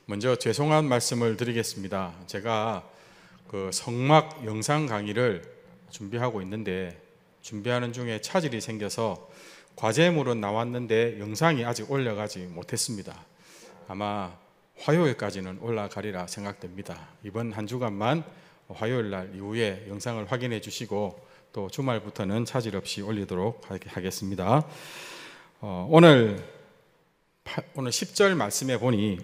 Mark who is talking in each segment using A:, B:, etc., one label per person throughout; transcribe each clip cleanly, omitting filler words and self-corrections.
A: 먼저 죄송한 말씀을 드리겠습니다. 제가 그 성막 영상 강의를 준비하고 있는데 준비하는 중에 차질이 생겨서 과제물은 나왔는데 영상이 아직 올라가지 못했습니다. 아마 화요일까지는 올라가리라 생각됩니다. 이번 한 주간만 화요일 날 이후에 영상을 확인해 주시고 또 주말부터는 차질 없이 올리도록 하겠습니다. 오늘 10절 말씀에 보니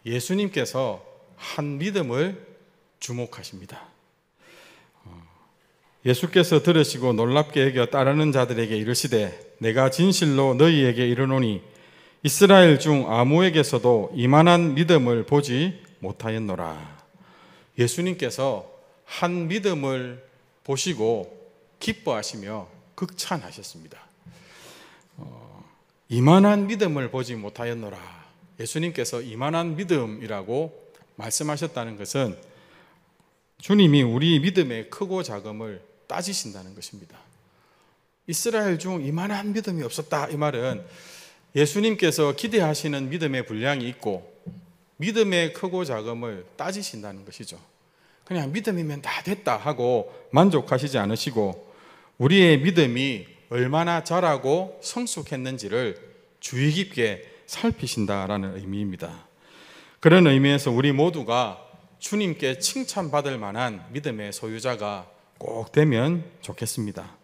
A: 예수님께서 한 믿음을 주목하십니다. 예수께서 들으시고 놀랍게 여겨 따르는 자들에게 이르시되 내가 진실로 너희에게 이르노니 이스라엘 중 아무에게서도 이만한 믿음을 보지 못하였노라. 예수님께서 한 믿음을 보시고 기뻐하시며 극찬하셨습니다. 이만한 믿음을 보지 못하였노라. 예수님께서 이만한 믿음이라고 말씀하셨다는 것은 주님이 우리 믿음의 크고 작음을 따지신다는 것입니다. 이스라엘 중 이만한 믿음이 없었다, 이 말은 예수님께서 기대하시는 믿음의 분량이 있고 믿음의 크고 작음을 따지신다는 것이죠. 그냥 믿음이면 다 됐다 하고 만족하시지 않으시고 우리의 믿음이 얼마나 자라고 성숙했는지를 주의 깊게 살피신다라는 의미입니다. 그런 의미에서 우리 모두가 주님께 칭찬받을 만한 믿음의 소유자가 꼭 되면 좋겠습니다.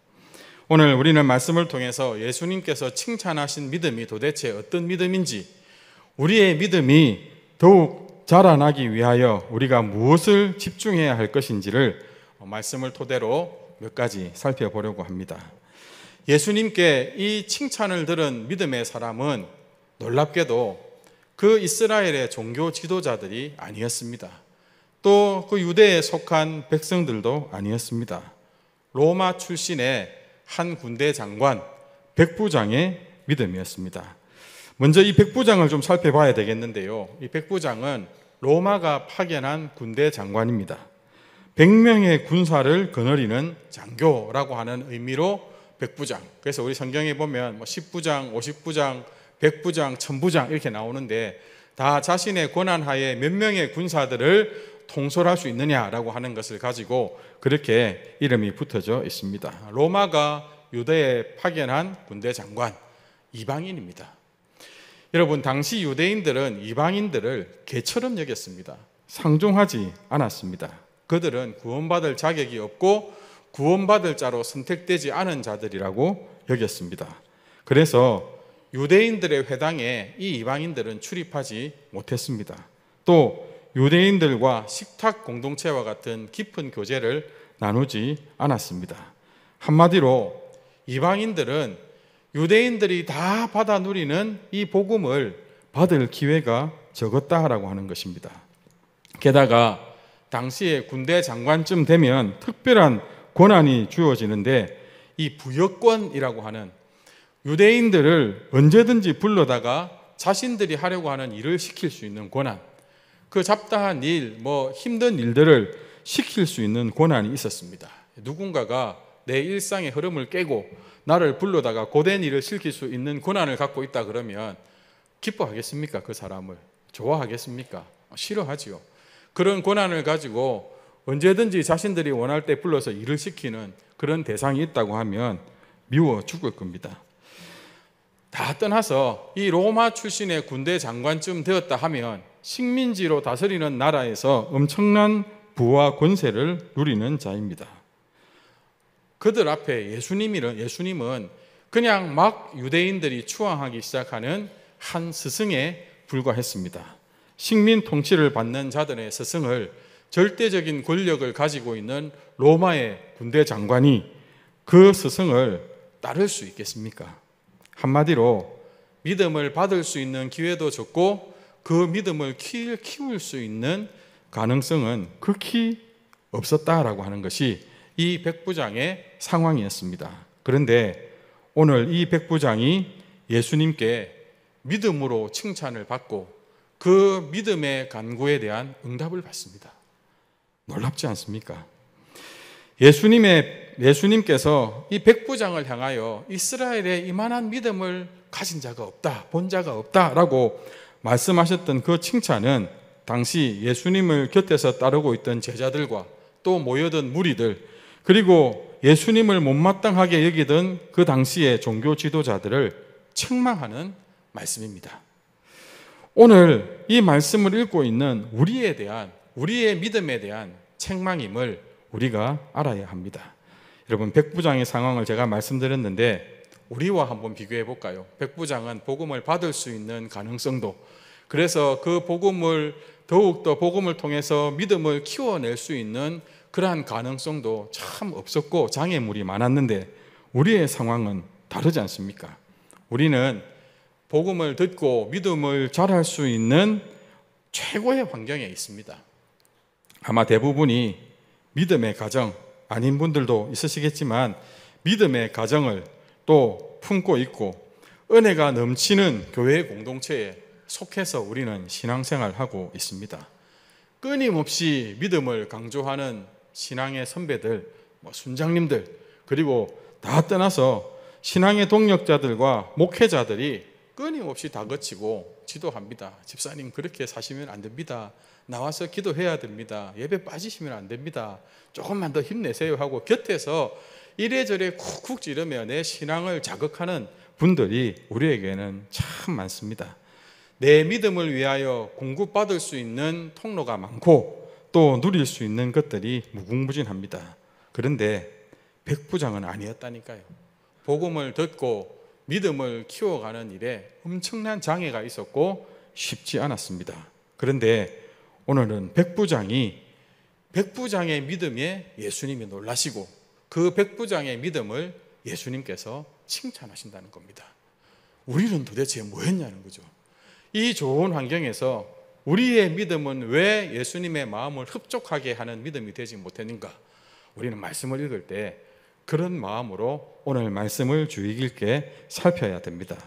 A: 오늘 우리는 말씀을 통해서 예수님께서 칭찬하신 믿음이 도대체 어떤 믿음인지, 우리의 믿음이 더욱 자라나기 위하여 우리가 무엇을 집중해야 할 것인지를 말씀을 토대로 몇 가지 살펴보려고 합니다. 예수님께 이 칭찬을 들은 믿음의 사람은 놀랍게도 그 이스라엘의 종교 지도자들이 아니었습니다. 또 그 유대에 속한 백성들도 아니었습니다. 로마 출신의 한 군대 장관, 백부장의 믿음이었습니다. 먼저 이 백부장을 좀 살펴봐야 되겠는데요. 이 백부장은 로마가 파견한 군대 장관입니다. 100명의 군사를 거느리는 장교라고 하는 의미로 백부장. 그래서 우리 성경에 보면 10부장, 50부장, 100부장, 1000부장 이렇게 나오는데 다 자신의 권한하에 몇 명의 군사들을 통솔할 수 있느냐라고 하는 것을 가지고 그렇게 이름이 붙어져 있습니다. 로마가 유대에 파견한 군대 장관, 이방인입니다. 여러분, 당시 유대인들은 이방인들을 개처럼 여겼습니다. 상종하지 않았습니다. 그들은 구원받을 자격이 없고 구원받을 자로 선택되지 않은 자들이라고 여겼습니다. 그래서 유대인들의 회당에 이 이방인들은 출입하지 못했습니다. 또 유대인들과 식탁 공동체와 같은 깊은 교제를 나누지 않았습니다. 한마디로 이방인들은 유대인들이 다 받아 누리는 이 복음을 받을 기회가 적었다라고 하는 것입니다. 게다가 당시에 군대 장관쯤 되면 특별한 권한이 주어지는데 이 부여권이라고 하는 유대인들을 언제든지 불러다가 자신들이 하려고 하는 일을 시킬 수 있는 권한, 그 잡다한 일, 힘든 일들을 시킬 수 있는 권한이 있었습니다. 누군가가 내 일상의 흐름을 깨고 나를 불러다가 고된 일을 시킬 수 있는 권한을 갖고 있다 그러면 기뻐하겠습니까? 그 사람을 좋아하겠습니까? 싫어하지요. 그런 권한을 가지고 언제든지 자신들이 원할 때 불러서 일을 시키는 그런 대상이 있다고 하면 미워 죽을 겁니다. 다 떠나서 이 로마 출신의 군대 장관쯤 되었다 하면 식민지로 다스리는 나라에서 엄청난 부와 권세를 누리는 자입니다. 그들 앞에 예수님은 그냥 막 유대인들이 추앙하기 시작하는 한 스승에 불과했습니다. 식민 통치를 받는 자들의 스승을 절대적인 권력을 가지고 있는 로마의 군대 장관이 그 스승을 따를 수 있겠습니까? 한마디로 믿음을 받을 수 있는 기회도 적고 그 믿음을 키울 수 있는 가능성은 극히 없었다라고 하는 것이 이 백부장의 상황이었습니다. 그런데 오늘 이 백부장이 예수님께 믿음으로 칭찬을 받고 그 믿음의 간구에 대한 응답을 받습니다. 놀랍지 않습니까? 예수님께서 이 백부장을 향하여 이스라엘에 이만한 믿음을 가진 자가 없다, 본 자가 없다라고 말씀하셨던 그 칭찬은 당시 예수님을 곁에서 따르고 있던 제자들과 또 모여든 무리들, 그리고 예수님을 못마땅하게 여기던 그 당시의 종교 지도자들을 책망하는 말씀입니다. 오늘 이 말씀을 읽고 있는 우리의 믿음에 대한 책망임을 우리가 알아야 합니다. 여러분, 백부장의 상황을 제가 말씀드렸는데 우리와 한번 비교해 볼까요? 백부장은 복음을 받을 수 있는 가능성도, 그래서 그 복음을 더욱더 복음을 통해서 믿음을 키워낼 수 있는 그러한 가능성도 참 없었고 장애물이 많았는데, 우리의 상황은 다르지 않습니까? 우리는 복음을 듣고 믿음을 자랄 수 있는 최고의 환경에 있습니다. 아마 대부분이 믿음의 가정, 아닌 분들도 있으시겠지만 믿음의 가정을 또 품고 있고 은혜가 넘치는 교회 공동체에 속해서 우리는 신앙생활하고 있습니다. 끊임없이 믿음을 강조하는 신앙의 선배들, 순장님들, 그리고 다 떠나서 신앙의 동력자들과 목회자들이 끊임없이 다그치고 지도합니다. 집사님 그렇게 사시면 안 됩니다. 나와서 기도해야 됩니다. 예배 빠지시면 안 됩니다. 조금만 더 힘내세요 하고 곁에서 이래저래 쿡쿡 찌르며 내 신앙을 자극하는 분들이 우리에게는 참 많습니다. 내 믿음을 위하여 공급받을 수 있는 통로가 많고 또 누릴 수 있는 것들이 무궁무진합니다. 그런데 백부장은 아니었다니까요. 복음을 듣고 믿음을 키워가는 일에 엄청난 장애가 있었고 쉽지 않았습니다. 그런데 오늘은 백부장의 믿음에 예수님이 놀라시고 그 백부장의 믿음을 예수님께서 칭찬하신다는 겁니다. 우리는 도대체 뭐 했냐는 거죠. 이 좋은 환경에서 우리의 믿음은 왜 예수님의 마음을 흡족하게 하는 믿음이 되지 못했는가? 우리는 말씀을 읽을 때 그런 마음으로 오늘 말씀을 주의 깊게 살펴야 됩니다.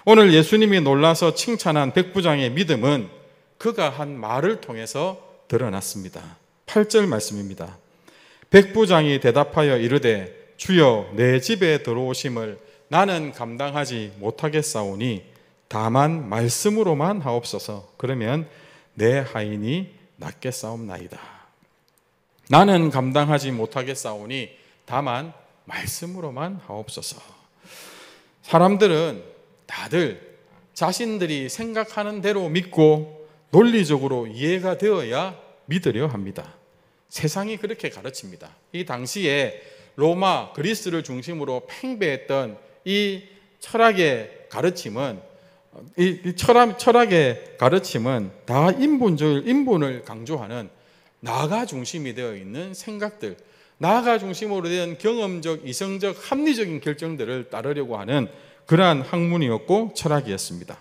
A: 오늘 예수님이 놀라서 칭찬한 백부장의 믿음은 그가 한 말을 통해서 드러났습니다. 8절 말씀입니다. 백부장이 대답하여 이르되 주여 내 집에 들어오심을 나는 감당하지 못하겠사오니 다만 말씀으로만 하옵소서. 그러면 내 하인이 낫겠사옵나이다. 나는 감당하지 못하겠사오니 다만 말씀으로만 하옵소서. 사람들은 다들 자신들이 생각하는 대로 믿고 논리적으로 이해가 되어야 믿으려 합니다. 세상이 그렇게 가르칩니다. 이 당시에 로마, 그리스를 중심으로 팽배했던 이 철학의 가르침은 다 인본을 강조하는 나가 중심이 되어 있는 생각들, 나가 중심으로 된 경험적, 이성적, 합리적인 결정들을 따르려고 하는 그러한 학문이었고 철학이었습니다.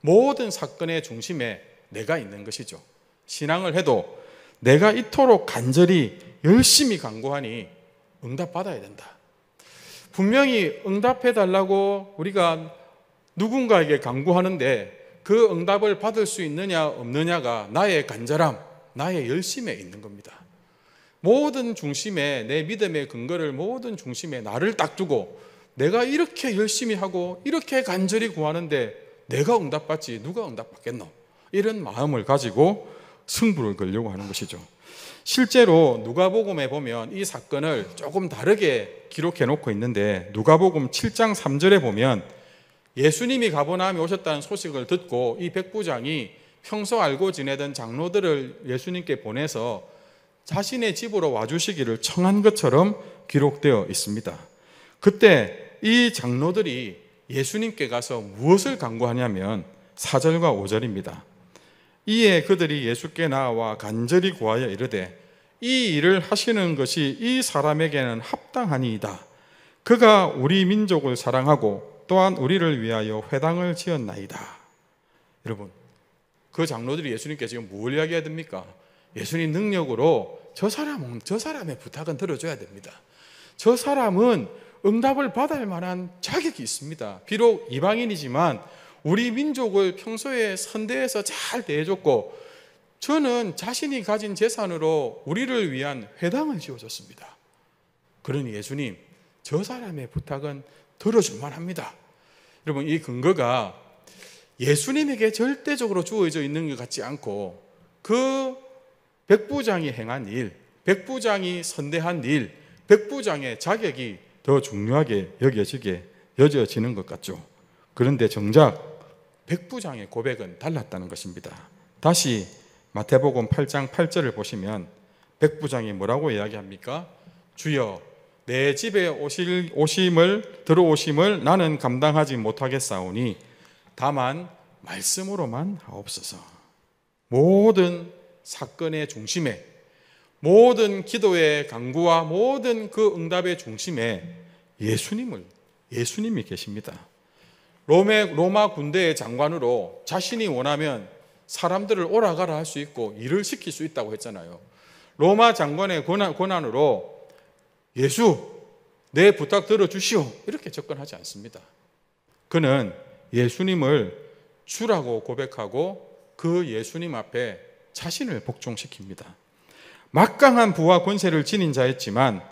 A: 모든 사건의 중심에 내가 있는 것이죠. 신앙을 해도 내가 이토록 간절히 열심히 간구하니 응답받아야 된다. 분명히 응답해달라고 우리가 누군가에게 간구하는데 그 응답을 받을 수 있느냐 없느냐가 나의 간절함, 나의 열심에 있는 겁니다. 모든 중심에, 내 믿음의 근거를 모든 중심에 나를 딱 두고 내가 이렇게 열심히 하고 이렇게 간절히 구하는데 내가 응답받지 누가 응답받겠노? 이런 마음을 가지고 승부를 걸려고 하는 것이죠. 실제로 누가복음에 보면 이 사건을 조금 다르게 기록해 놓고 있는데 누가복음 7장 3절에 보면 예수님이 가버나움에 오셨다는 소식을 듣고 이 백부장이 평소 알고 지내던 장로들을 예수님께 보내서 자신의 집으로 와주시기를 청한 것처럼 기록되어 있습니다. 그때 이 장로들이 예수님께 가서 무엇을 간구하냐면 4절과 5절입니다. 이에 그들이 예수께 나와 간절히 구하여 이르되 이 일을 하시는 것이 이 사람에게는 합당하니이다. 그가 우리 민족을 사랑하고 또한 우리를 위하여 회당을 지었나이다. 여러분, 그 장로들이 예수님께 지금 뭘 이야기해야 됩니까? 예수님 능력으로 저 사람의 부탁은 들어줘야 됩니다. 저 사람은 응답을 받을 만한 자격이 있습니다. 비록 이방인이지만 우리 민족을 평소에 선대해서 잘 대해줬고 저는 자신이 가진 재산으로 우리를 위한 회당을 지어줬습니다. 그러니 예수님, 저 사람의 부탁은 들어줄 만합니다. 여러분, 이 근거가 예수님에게 절대적으로 주어져 있는 것 같지 않고 그 백부장이 행한 일, 백부장이 선대한 일, 백부장의 자격이 더 중요하게 여겨지는 것 같죠. 그런데 정작 백부장의 고백은 달랐다는 것입니다. 다시 마태복음 8장 8절을 보시면 백부장이 뭐라고 이야기합니까? 주여, 내 집에 들어오심을 나는 감당하지 못하겠사오니 다만 말씀으로만 하옵소서. 모든 사건의 중심에, 모든 기도의 강구와 모든 그 응답의 중심에 예수님이 계십니다. 로마 군대의 장관으로 자신이 원하면 사람들을 오라가라 할 수 있고 일을 시킬 수 있다고 했잖아요. 로마 장관의 권한으로 예수, 내 부탁 들어주시오, 이렇게 접근하지 않습니다. 그는 예수님을 주라고 고백하고 그 예수님 앞에 자신을 복종시킵니다. 막강한 부와 권세를 지닌 자였지만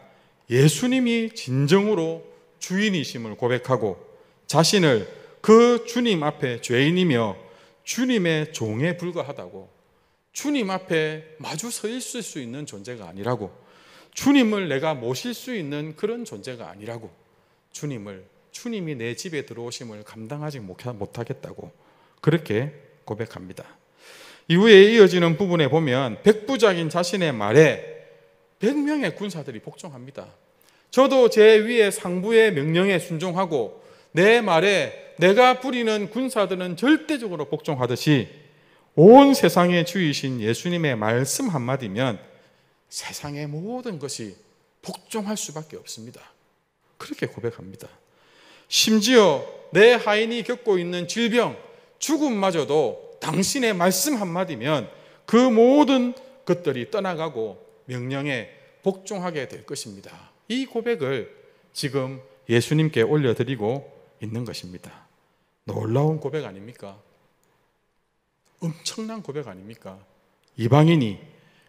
A: 예수님이 진정으로 주인이심을 고백하고 자신을 그 주님 앞에 죄인이며 주님의 종에 불과하다고, 주님 앞에 마주 서 있을 수 있는 존재가 아니라고, 주님을 내가 모실 수 있는 그런 존재가 아니라고, 주님이 내 집에 들어오심을 감당하지 못하겠다고 그렇게 고백합니다. 이후에 이어지는 부분에 보면 백부장인 자신의 말에 100명의 군사들이 복종합니다. 저도 제 위의 상부의 명령에 순종하고 내 말에 내가 부리는 군사들은 절대적으로 복종하듯이 온 세상의 주이신 예수님의 말씀 한마디면 세상의 모든 것이 복종할 수밖에 없습니다. 그렇게 고백합니다. 심지어 내 하인이 겪고 있는 질병, 죽음마저도 당신의 말씀 한마디면 그 모든 것들이 떠나가고 명령에 복종하게 될 것입니다. 이 고백을 지금 예수님께 올려드리고 있는 것입니다. 놀라운 고백 아닙니까? 엄청난 고백 아닙니까? 이방인이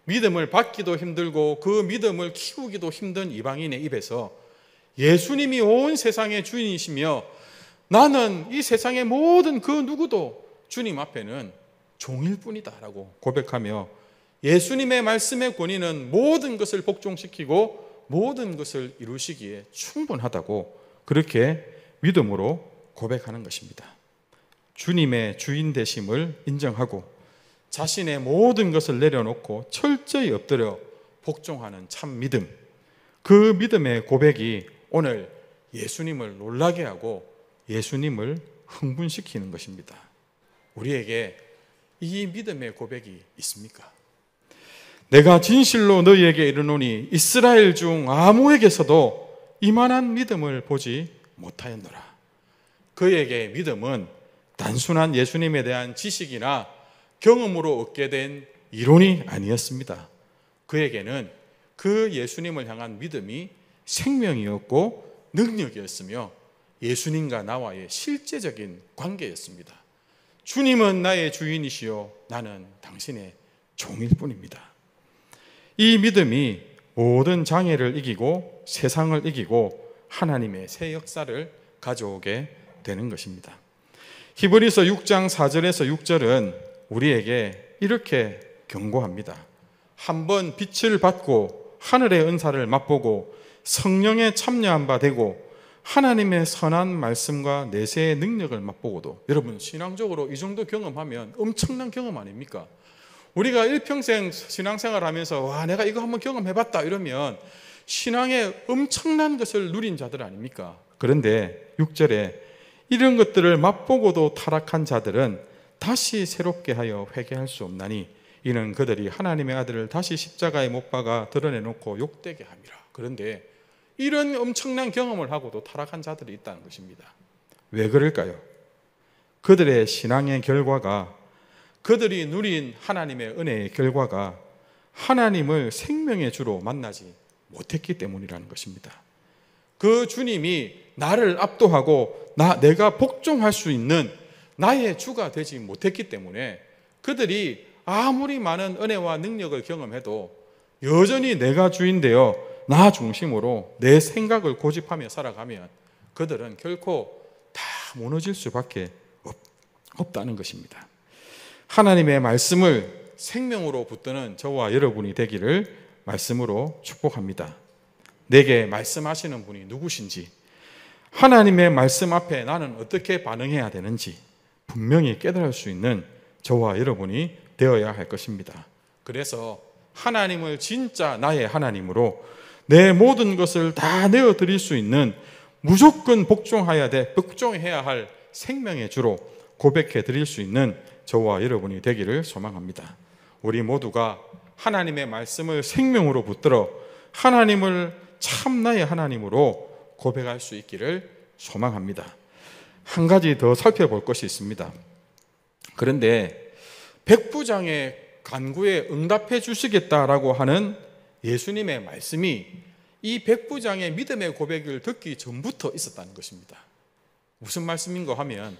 A: 믿음을 받기도 힘들고 그 믿음을 키우기도 힘든 이방인의 입에서 예수님이 온 세상의 주인이시며 나는 이 세상의 모든 그 누구도 주님 앞에는 종일 뿐이다 라고 고백하며 예수님의 말씀의 권위는 모든 것을 복종시키고 모든 것을 이루시기에 충분하다고 그렇게 믿음으로 고백하는 것입니다. 주님의 주인 되심을 인정하고 자신의 모든 것을 내려놓고 철저히 엎드려 복종하는 참 믿음, 그 믿음의 고백이 오늘 예수님을 놀라게 하고 예수님을 흥분시키는 것입니다. 우리에게 이 믿음의 고백이 있습니까? 내가 진실로 너희에게 이르노니 이스라엘 중 아무에게서도 이만한 믿음을 보지 못하였노라. 그에게 믿음은 단순한 예수님에 대한 지식이나 경험으로 얻게 된 이론이 아니었습니다. 그에게는 그 예수님을 향한 믿음이 생명이었고 능력이었으며 예수님과 나와의 실제적인 관계였습니다. 주님은 나의 주인이시요 나는 당신의 종일 뿐입니다. 이 믿음이 모든 장애를 이기고 세상을 이기고 하나님의 새 역사를 가져오게 되는 것입니다. 히브리서 6장 4절에서 6절은 우리에게 이렇게 경고합니다. 한번 빛을 받고 하늘의 은사를 맛보고 성령에 참여한 바 되고 하나님의 선한 말씀과 내세의 능력을 맛보고도, 여러분 신앙적으로 이 정도 경험하면 엄청난 경험 아닙니까? 우리가 일평생 신앙생활 하면서 와 내가 이거 한번 경험해봤다 이러면 신앙의 엄청난 것을 누린 자들 아닙니까? 그런데 6절에 이런 것들을 맛보고도 타락한 자들은 다시 새롭게 하여 회개할 수 없나니 이는 그들이 하나님의 아들을 다시 십자가에 못 박아 드러내놓고 욕되게 함이라. 그런데 이런 엄청난 경험을 하고도 타락한 자들이 있다는 것입니다. 왜 그럴까요? 그들의 신앙의 결과가, 그들이 누린 하나님의 은혜의 결과가 하나님을 생명의 주로 만나지 못했기 때문이라는 것입니다. 그 주님이 나를 압도하고 내가 복종할 수 있는 나의 주가 되지 못했기 때문에 그들이 아무리 많은 은혜와 능력을 경험해도 여전히 내가 주인 되어 나 중심으로 내 생각을 고집하며 살아가면 그들은 결코 다 무너질 수밖에 없다는 것입니다. 하나님의 말씀을 생명으로 붙드는 저와 여러분이 되기를 말씀으로 축복합니다. 내게 말씀하시는 분이 누구신지, 하나님의 말씀 앞에 나는 어떻게 반응해야 되는지 분명히 깨달을 수 있는 저와 여러분이 되어야 할 것입니다. 그래서 하나님을 진짜 나의 하나님으로 내 모든 것을 다 내어드릴 수 있는, 무조건 복종해야 할 생명의 주로 고백해 드릴 수 있는 저와 여러분이 되기를 소망합니다. 우리 모두가 하나님의 말씀을 생명으로 붙들어 하나님을 참 나의 하나님으로 고백할 수 있기를 소망합니다. 한 가지 더 살펴볼 것이 있습니다. 그런데 백부장의 간구에 응답해 주시겠다라고 하는 예수님의 말씀이 이 백부장의 믿음의 고백을 듣기 전부터 있었다는 것입니다. 무슨 말씀인가 하면,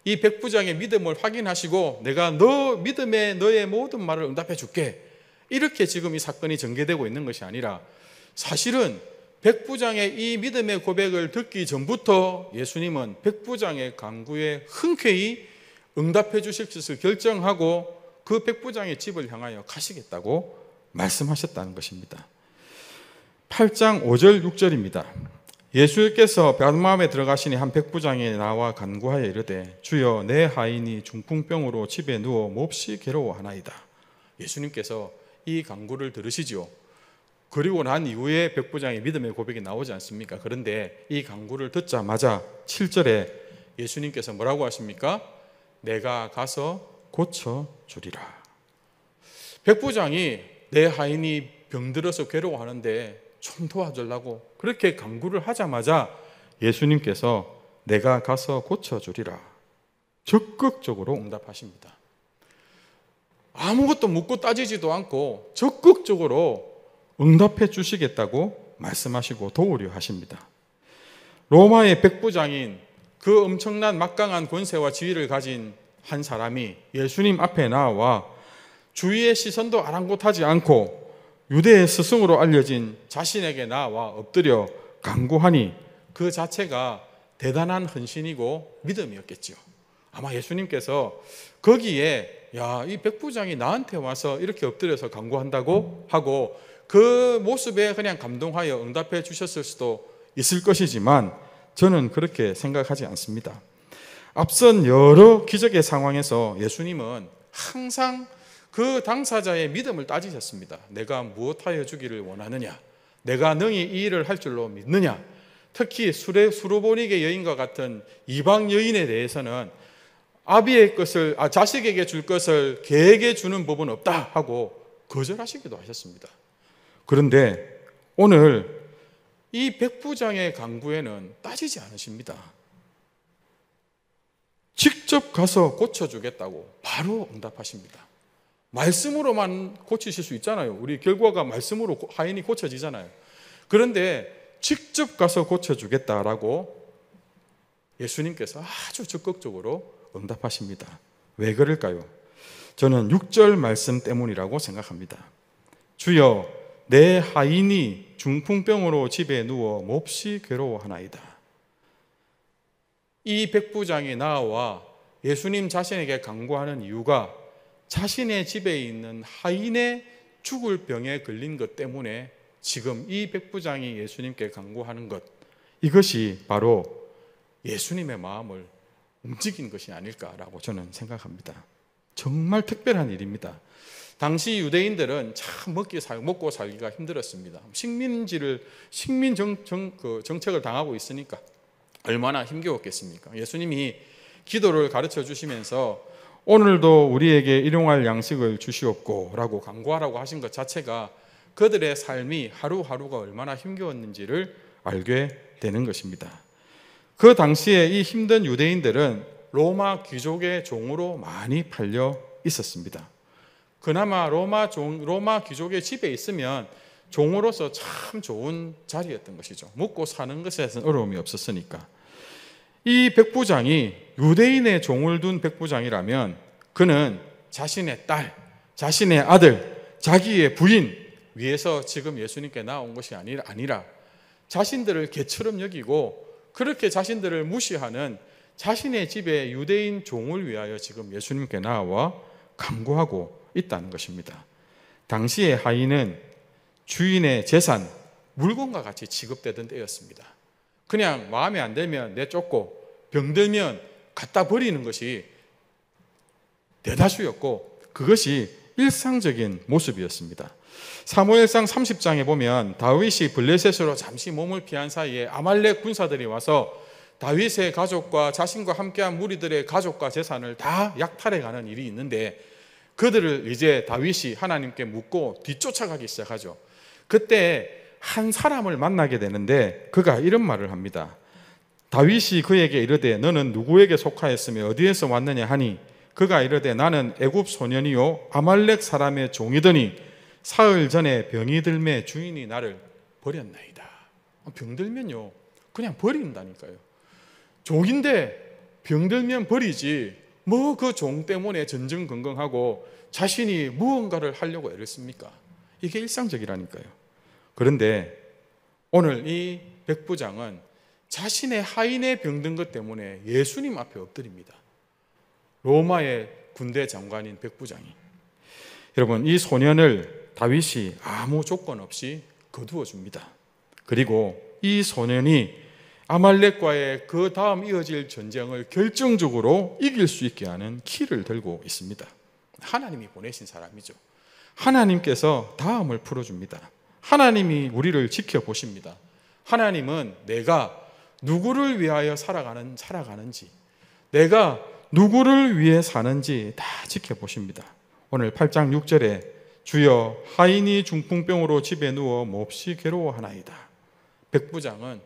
A: 이 백부장의 믿음을 확인하시고 내가 너 믿음에 너의 모든 말을 응답해 줄게, 이렇게 지금 이 사건이 전개되고 있는 것이 아니라, 사실은 백부장의 이 믿음의 고백을 듣기 전부터 예수님은 백부장의 간구에 흔쾌히 응답해 주실 것을 결정하고 그 백부장의 집을 향하여 가시겠다고 말씀하셨다는 것입니다. 8장 5절 6절입니다. 예수께서 베드마음에 들어가시니 한 백부장이 나와 간구하여 이르되 주여 내 하인이 중풍병으로 집에 누워 몹시 괴로워하나이다. 예수님께서 이 간구를 들으시죠. 그리고 난 이후에 백부장의 믿음의 고백이 나오지 않습니까? 그런데 이 간구를 듣자마자 7절에 예수님께서 뭐라고 하십니까? 내가 가서 고쳐주리라. 백부장이 내 하인이 병들어서 괴로워하는데 좀 도와주려고 그렇게 간구를 하자마자 예수님께서 내가 가서 고쳐주리라 적극적으로 응답하십니다. 아무것도 묻고 따지지도 않고 적극적으로 응답해 주시겠다고 말씀하시고 도우려 하십니다. 로마의 백부장인 그 엄청난 막강한 권세와 지위를 가진 한 사람이 예수님 앞에 나와 주위의 시선도 아랑곳하지 않고 유대의 스승으로 알려진 자신에게 나와 엎드려 간구하니 그 자체가 대단한 헌신이고 믿음이었겠죠. 아마 예수님께서 거기에 이 백부장이 나한테 와서 이렇게 엎드려서 간구한다고 하고 그 모습에 그냥 감동하여 응답해 주셨을 수도 있을 것이지만 저는 그렇게 생각하지 않습니다. 앞선 여러 기적의 상황에서 예수님은 항상 그 당사자의 믿음을 따지셨습니다. 내가 무엇하여 주기를 원하느냐? 내가 능히 이 일을 할 줄로 믿느냐? 특히 수르보니게 여인과 같은 이방 여인에 대해서는 아비의 것을 자식에게 줄 것을 개에게 주는 법은 없다 하고 거절하시기도 하셨습니다. 그런데 오늘 이 백부장의 간구에는 따지지 않으십니다. 직접 가서 고쳐주겠다고 바로 응답하십니다. 말씀으로만 고치실 수 있잖아요. 우리 결과가 말씀으로 하인이 고쳐지잖아요. 그런데 직접 가서 고쳐주겠다라고 예수님께서 아주 적극적으로 응답하십니다. 왜 그럴까요? 저는 6절 말씀 때문이라고 생각합니다. 주여 내 하인이 중풍병으로 집에 누워 몹시 괴로워하나이다. 이 백부장이 나와 예수님 자신에게 간구하는 이유가 자신의 집에 있는 하인의 죽을 병에 걸린 것 때문에 지금 이 백부장이 예수님께 간구하는 것, 이것이 바로 예수님의 마음을 움직인 것이 아닐까라고 저는 생각합니다. 정말 특별한 일입니다. 당시 유대인들은 참 먹고 살기가 힘들었습니다. 식민 정책을 당하고 있으니까 얼마나 힘겨웠겠습니까? 예수님이 기도를 가르쳐 주시면서 오늘도 우리에게 일용할 양식을 주시옵고 라고 간구하라고 하신 것 자체가 그들의 삶이 하루하루가 얼마나 힘겨웠는지를 알게 되는 것입니다. 그 당시에 이 힘든 유대인들은 로마 귀족의 종으로 많이 팔려 있었습니다. 그나마 로마 귀족의 집에 있으면 종으로서 참 좋은 자리였던 것이죠. 먹고 사는 것에는 어려움이 없었으니까. 이 백부장이 유대인의 종을 둔 백부장이라면 그는 자신의 딸, 자신의 아들, 자기의 부인 위해서 지금 예수님께 나온 것이 아니라 자신들을 개처럼 여기고 그렇게 자신들을 무시하는 자신의 집에 유대인 종을 위하여 지금 예수님께 나와 간구하고 있다는 것입니다. 당시의 하인은 주인의 재산, 물건과 같이 취급되던 때였습니다. 그냥 마음에 안 들면 내쫓고 병들면 갖다 버리는 것이 대다수였고 그것이 일상적인 모습이었습니다. 사무엘상 30장에 보면 다윗이 블레셋으로 잠시 몸을 피한 사이에 아말렉 군사들이 와서 다윗의 가족과 자신과 함께한 무리들의 가족과 재산을 다 약탈해가는 일이 있는데 그들을 이제 다윗이 하나님께 묻고 뒤쫓아가기 시작하죠. 그때 한 사람을 만나게 되는데 그가 이런 말을 합니다. 다윗이 그에게 이르되 너는 누구에게 속하였으며 어디에서 왔느냐 하니 그가 이르되 나는 애굽 소년이요 아말렉 사람의 종이더니 사흘 전에 병이 들매 주인이 나를 버렸나이다. 병들면요 그냥 버린다니까요. 종인데 병들면 버리지 뭐 그 종 때문에 전전긍긍하고 자신이 무언가를 하려고 애를 씁니까? 이게 일상적이라니까요. 그런데 오늘 이 백부장은 자신의 하인의 병든 것 때문에 예수님 앞에 엎드립니다. 로마의 군대 장관인 백부장이. 여러분, 이 소년을 다윗이 아무 조건 없이 거두어 줍니다. 그리고 이 소년이 아말렉과의 그 다음 이어질 전쟁을 결정적으로 이길 수 있게 하는 키를 들고 있습니다. 하나님이 보내신 사람이죠. 하나님께서 다음을 풀어줍니다. 하나님이 우리를 지켜보십니다. 하나님은 내가 누구를 위하여 살아가는지, 내가 누구를 위해 사는지 다 지켜보십니다. 오늘 8장 6절에 주여 하인이 중풍병으로 집에 누워 몹시 괴로워하나이다. 백부장은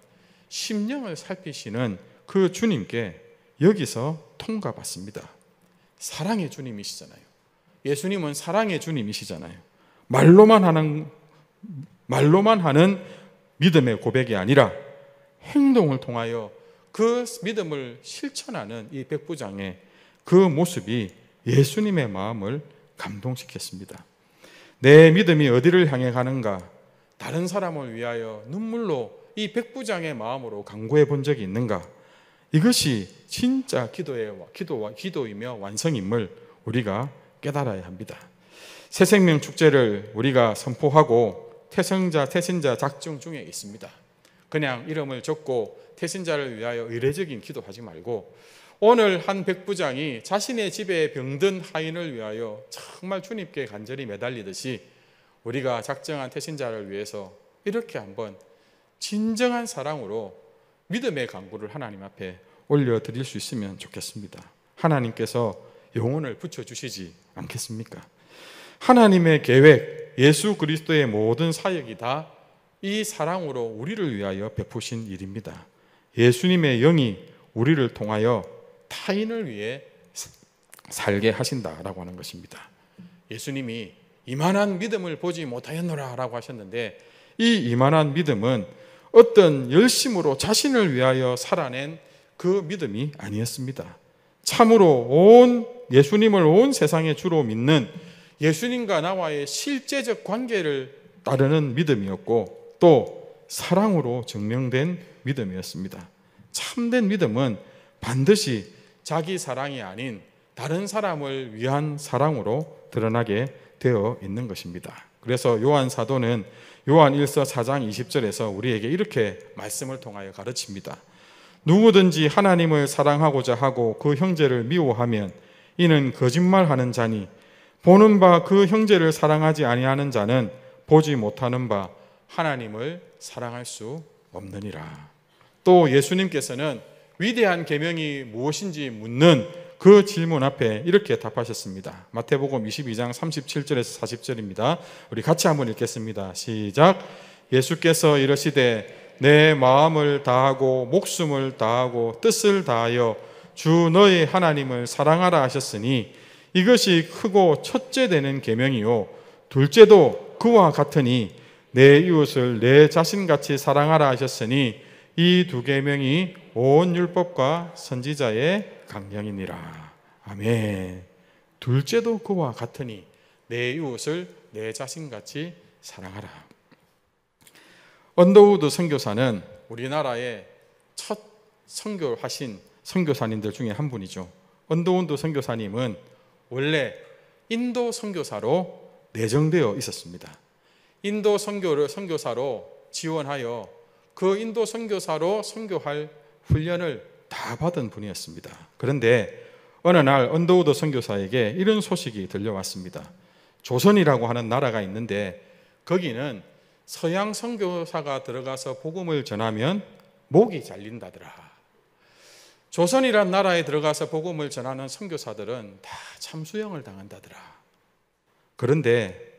A: 심령을 살피시는 그 주님께 여기서 통가받습니다. 사랑의 주님이시잖아요. 예수님은 사랑의 주님이시잖아요. 말로만 하는 믿음의 고백이 아니라 행동을 통하여 그 믿음을 실천하는 이 백부장의 그 모습이 예수님의 마음을 감동시켰습니다. 내 믿음이 어디를 향해 가는가? 다른 사람을 위하여 눈물로 이 백부장의 마음으로 간구해 본 적이 있는가? 이것이 진짜 기도이며 완성임을 우리가 깨달아야 합니다. 새생명 축제를 우리가 선포하고 태생자, 태신자 작정 중에 있습니다. 그냥 이름을 적고 태신자를 위하여 의례적인 기도하지 말고 오늘 한 백부장이 자신의 집에 병든 하인을 위하여 정말 주님께 간절히 매달리듯이 우리가 작정한 태신자를 위해서 이렇게 한번 진정한 사랑으로 믿음의 간구를 하나님 앞에 올려드릴 수 있으면 좋겠습니다. 하나님께서 영혼을 붙여주시지 않겠습니까? 하나님의 계획, 예수 그리스도의 모든 사역이 다 이 사랑으로 우리를 위하여 베푸신 일입니다. 예수님의 영이 우리를 통하여 타인을 위해 살게 하신다라고 하는 것입니다. 예수님이 이만한 믿음을 보지 못하였노라 라고 하셨는데 이 이만한 믿음은 어떤 열심으로 자신을 위하여 살아낸 그 믿음이 아니었습니다. 참으로 예수님을 온 세상의 주로 믿는 예수님과 나와의 실제적 관계를 따르는 믿음이었고 또 사랑으로 증명된 믿음이었습니다. 참된 믿음은 반드시 자기 사랑이 아닌 다른 사람을 위한 사랑으로 드러나게 되어 있는 것입니다. 그래서 요한 사도는 요한 1서 4장 20절에서 우리에게 이렇게 말씀을 통하여 가르칩니다. 누구든지 하나님을 사랑하고자 하고 그 형제를 미워하면 이는 거짓말하는 자니 보는 바 그 형제를 사랑하지 아니하는 자는 보지 못하는 바 하나님을 사랑할 수 없느니라. 또 예수님께서는 위대한 계명이 무엇인지 묻는 그 질문 앞에 이렇게 답하셨습니다. 마태복음 22장 37절에서 40절입니다. 우리 같이 한번 읽겠습니다. 시작. 예수께서 이르시되 내 마음을 다하고 목숨을 다하고 뜻을 다하여 주 너의 하나님을 사랑하라 하셨으니 이것이 크고 첫째 되는 계명이요 둘째도 그와 같으니 내 이웃을 내 자신같이 사랑하라 하셨으니 이 두 계명이 온 율법과 선지자의 강령이니라. 아멘. 둘째도 그와 같으니 내 이웃을 내 자신같이 사랑하라. 언더우드 선교사는 우리나라의 첫 선교하신 선교사님들 중에 한 분이죠. 언더우드 선교사님은 원래 인도 선교사로 내정되어 있었습니다. 인도 선교사로 지원하여 그 인도 선교사로 선교할 훈련을 다 받은 분이었습니다. 그런데 어느 날 언더우드 선교사에게 이런 소식이 들려왔습니다. 조선이라고 하는 나라가 있는데 거기는 서양 선교사가 들어가서 복음을 전하면 목이 잘린다더라. 조선이란 나라에 들어가서 복음을 전하는 선교사들은 다 참수형을 당한다더라. 그런데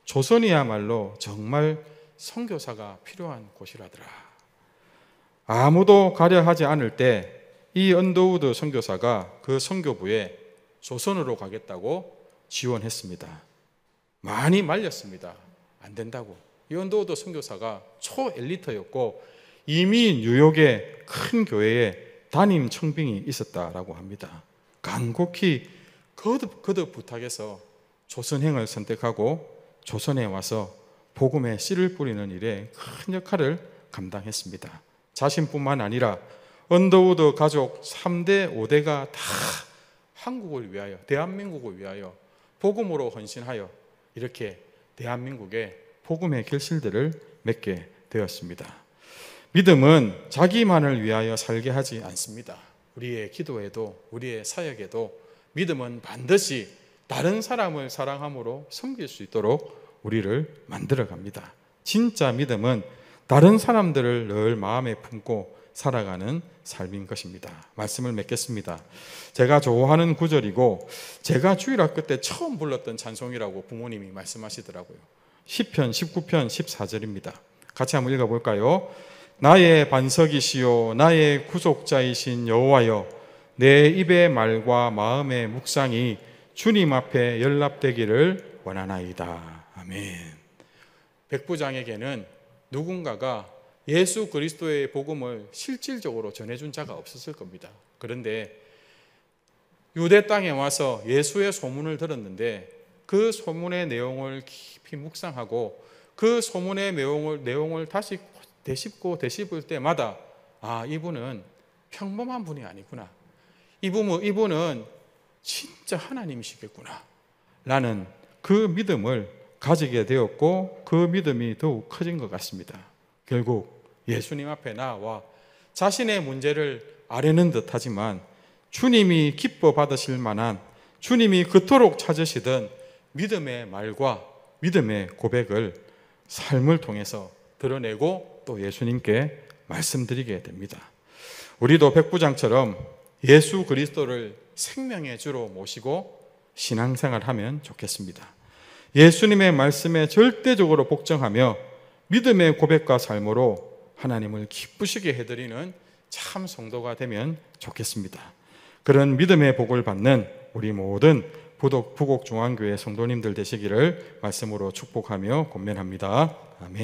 A: 조선이야말로 정말 선교사가 필요한 곳이라더라. 아무도 가려 하지 않을 때 이 언더우드 선교사가 그 선교부에 조선으로 가겠다고 지원했습니다. 많이 말렸습니다. 안 된다고. 이 언더우드 선교사가 초엘리트였고 이미 뉴욕의 큰 교회에 담임 청빙이 있었다라고 합니다. 간곡히 거듭 부탁해서 조선행을 선택하고 조선에 와서 복음의 씨를 뿌리는 일에 큰 역할을 감당했습니다. 자신뿐만 아니라 언더우드 가족 3대, 5대가 다 한국을 위하여, 대한민국을 위하여 복음으로 헌신하여 이렇게 대한민국의 복음의 결실들을 맺게 되었습니다. 믿음은 자기만을 위하여 살게 하지 않습니다. 우리의 기도에도 우리의 사역에도 믿음은 반드시 다른 사람을 사랑함으로 섬길 수 있도록 우리를 만들어갑니다. 진짜 믿음은 다른 사람들을 늘 마음에 품고 살아가는 삶인 것입니다. 말씀을 맺겠습니다. 제가 좋아하는 구절이고 제가 주일학교 때 처음 불렀던 찬송이라고 부모님이 말씀하시더라고요. 시편 19편 14절입니다. 같이 한번 읽어볼까요? 나의 반석이시요 나의 구속자이신 여호와여, 내 입의 말과 마음의 묵상이 주님 앞에 연락되기를 원하나이다. 아멘. 백부장에게는 누군가가 예수 그리스도의 복음을 실질적으로 전해준 자가 없었을 겁니다. 그런데 유대 땅에 와서 예수의 소문을 들었는데 그 소문의 내용을 깊이 묵상하고 그 소문의 내용을 다시 되씹을 때마다 이분은 평범한 분이 아니구나. 이분은 진짜 하나님이시겠구나. 라는 그 믿음을 가지게 되었고 그 믿음이 더욱 커진 것 같습니다. 결국 예수님 앞에 나와 자신의 문제를 아뢰는 듯 하지만 주님이 기뻐 받으실 만한, 주님이 그토록 찾으시던 믿음의 말과 믿음의 고백을 삶을 통해서 드러내고 또 예수님께 말씀드리게 됩니다. 우리도 백부장처럼 예수 그리스도를 생명의 주로 모시고 신앙생활하면 좋겠습니다. 예수님의 말씀에 절대적으로 복종하며 믿음의 고백과 삶으로 하나님을 기쁘시게 해드리는 참 성도가 되면 좋겠습니다. 그런 믿음의 복을 받는 우리 모든 부곡중앙교회 성도님들 되시기를 말씀으로 축복하며 권면합니다. 아멘.